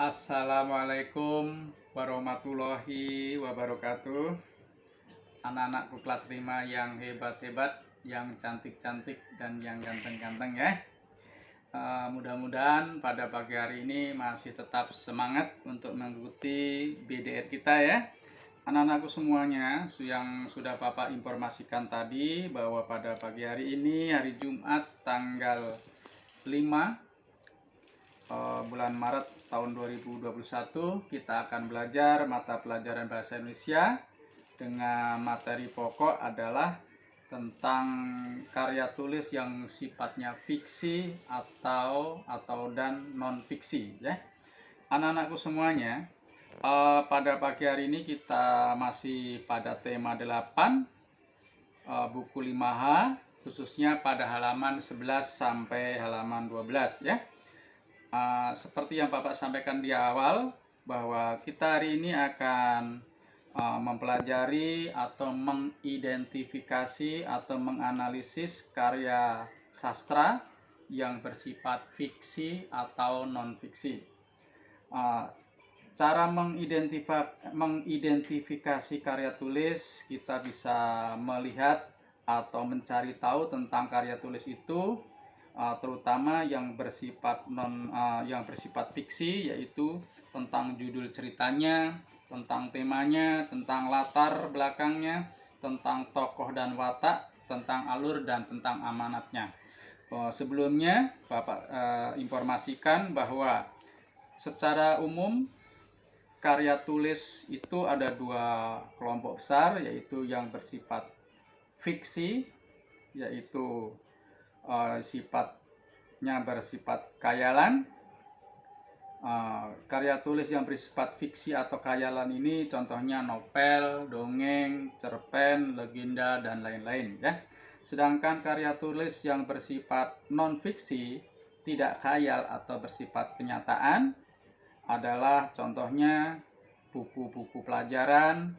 Assalamualaikum warahmatullahi wabarakatuh. Anak-anakku kelas 5 yang hebat-hebat, yang cantik-cantik, dan yang ganteng-ganteng ya. Mudah-mudahan pada pagi hari ini masih tetap semangat untuk mengikuti BDR kita ya. Anak-anakku semuanya, yang sudah Bapak informasikan tadi bahwa pada pagi hari ini, hari Jumat tanggal 5 bulan Maret tahun 2021, kita akan belajar mata pelajaran bahasa Indonesia dengan materi pokok adalah tentang karya tulis yang sifatnya fiksi atau dan non fiksi ya. Anak-anakku semuanya, pada pagi hari ini kita masih pada tema 8 buku 5H, khususnya pada halaman 11 sampai halaman 12 ya. Seperti yang Bapak sampaikan di awal, bahwa kita hari ini akan mempelajari atau mengidentifikasi atau menganalisis karya sastra yang bersifat fiksi atau non-fiksi. Cara mengidentifikasi karya tulis, kita bisa melihat atau mencari tahu tentang karya tulis itu, terutama yang bersifat fiksi, yaitu tentang judul ceritanya, tentang temanya, tentang latar belakangnya, tentang tokoh dan watak, tentang alur dan tentang amanatnya. Sebelumnya Bapak informasikan bahwa secara umum karya tulis itu ada dua kelompok besar, yaitu yang bersifat fiksi, yaitu sifatnya bersifat khayalan. Karya tulis yang bersifat fiksi atau khayalan ini contohnya novel, dongeng, cerpen, legenda, dan lain-lain ya. Sedangkan karya tulis yang bersifat non fiksi, tidak khayal atau bersifat kenyataan, adalah contohnya buku-buku pelajaran,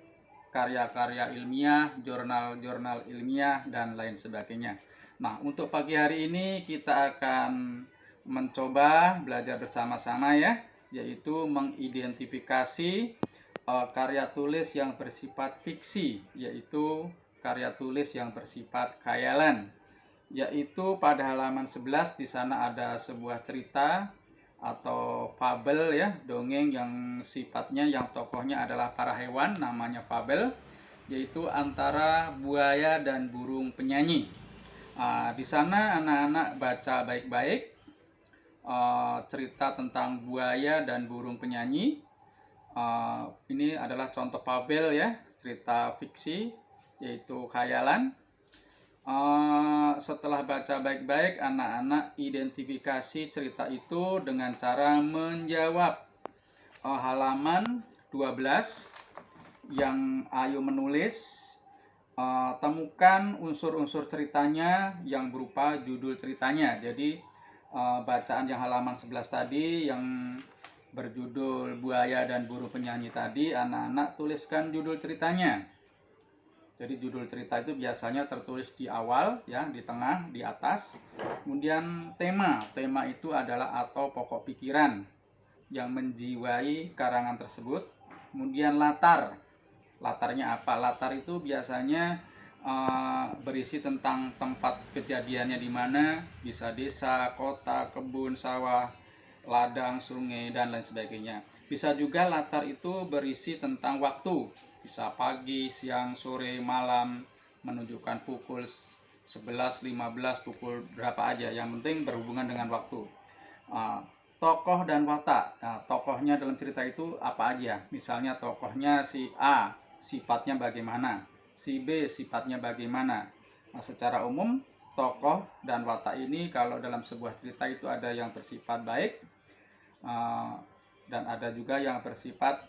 karya-karya ilmiah, jurnal-jurnal ilmiah, dan lain sebagainya. Nah, untuk pagi hari ini kita akan mencoba belajar bersama-sama ya, yaitu mengidentifikasi karya tulis yang bersifat fiksi, yaitu karya tulis yang bersifat khayalan. Yaitu pada halaman 11 di sana ada sebuah cerita atau fabel ya, dongeng yang sifatnya, yang tokohnya adalah para hewan, namanya fabel, yaitu antara buaya dan burung penyanyi. Di sana anak-anak baca baik-baik cerita tentang buaya dan burung penyanyi. Ini adalah contoh fabel ya, cerita fiksi, yaitu khayalan. Setelah baca baik-baik, anak-anak identifikasi cerita itu dengan cara menjawab halaman 12 yang Ayu menulis. Temukan unsur-unsur ceritanya yang berupa judul ceritanya. Jadi bacaan yang halaman 11 tadi yang berjudul buaya dan burung penyanyi tadi, anak-anak tuliskan judul ceritanya. Jadi judul cerita itu biasanya tertulis di awal ya, di tengah, di atas. Kemudian tema itu adalah atau pokok pikiran yang menjiwai karangan tersebut. Kemudian latarnya apa? Latar itu biasanya berisi tentang tempat kejadiannya di mana, bisa desa, kota, kebun, sawah, ladang, sungai, dan lain sebagainya. Bisa juga latar itu berisi tentang waktu, bisa pagi, siang, sore, malam, menunjukkan pukul 11, 15, pukul berapa aja, yang penting berhubungan dengan waktu. Tokoh dan watak. Nah, tokohnya dalam cerita itu apa aja? Misalnya tokohnya si A, sifatnya bagaimana, si B sifatnya bagaimana. Nah, secara umum tokoh dan watak ini kalau dalam sebuah cerita itu ada yang bersifat baik dan ada juga yang bersifat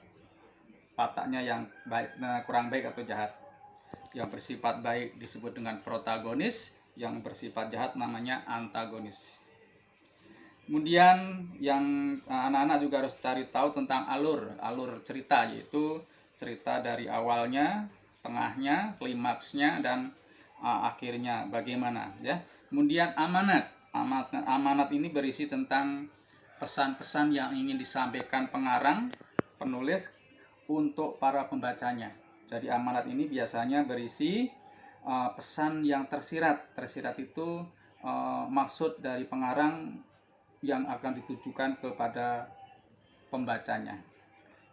wataknya yang baik, kurang baik atau jahat. Yang bersifat baik disebut dengan protagonis, yang bersifat jahat namanya antagonis. Kemudian yang anak-anak juga harus cari tahu tentang alur cerita, yaitu cerita dari awalnya, tengahnya, klimaksnya, dan akhirnya bagaimana ya. Kemudian amanat ini berisi tentang pesan-pesan yang ingin disampaikan pengarang, penulis untuk para pembacanya. Jadi amanat ini biasanya berisi pesan yang tersirat. Tersirat itu maksud dari pengarang yang akan ditujukan kepada pembacanya.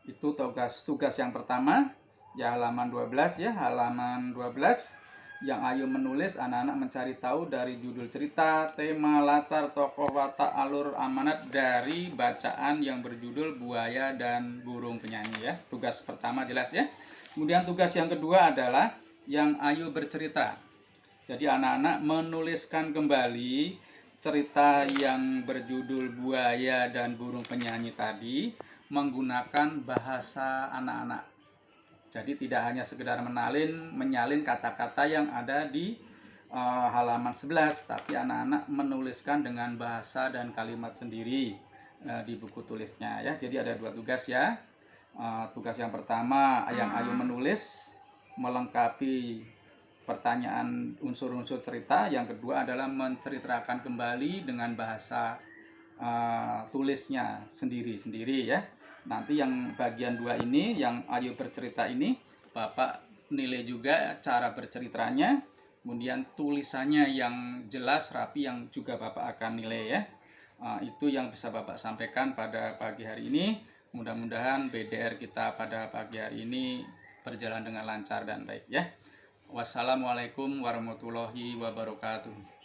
Itu tugas yang pertama, ya halaman 12 ya, halaman 12. Yang Ayu menulis, anak-anak mencari tahu dari judul cerita, tema, latar, tokoh, watak, alur amanat dari bacaan yang berjudul Buaya dan Burung Penyanyi ya. Tugas pertama jelas ya. Kemudian tugas yang kedua adalah yang Ayu bercerita. Jadi anak-anak menuliskan kembali cerita yang berjudul Buaya dan Burung Penyanyi tadi menggunakan bahasa anak-anak. Jadi tidak hanya sekedar menyalin kata-kata yang ada di halaman 11, tapi anak-anak menuliskan dengan bahasa dan kalimat sendiri di buku tulisnya ya. Jadi ada dua tugas ya. Tugas yang pertama yang Ayu menulis melengkapi pertanyaan unsur-unsur cerita. Yang kedua adalah menceritakan kembali dengan bahasa tulisnya sendiri-sendiri ya. Nanti yang bagian 2 ini, yang Ayu bercerita ini, Bapak nilai juga cara berceritanya, kemudian tulisannya yang jelas, rapi, yang juga Bapak akan nilai ya. Itu yang bisa Bapak sampaikan pada pagi hari ini. Mudah-mudahan BDR kita pada pagi hari ini berjalan dengan lancar dan baik ya. Wassalamualaikum warahmatullahi wabarakatuh.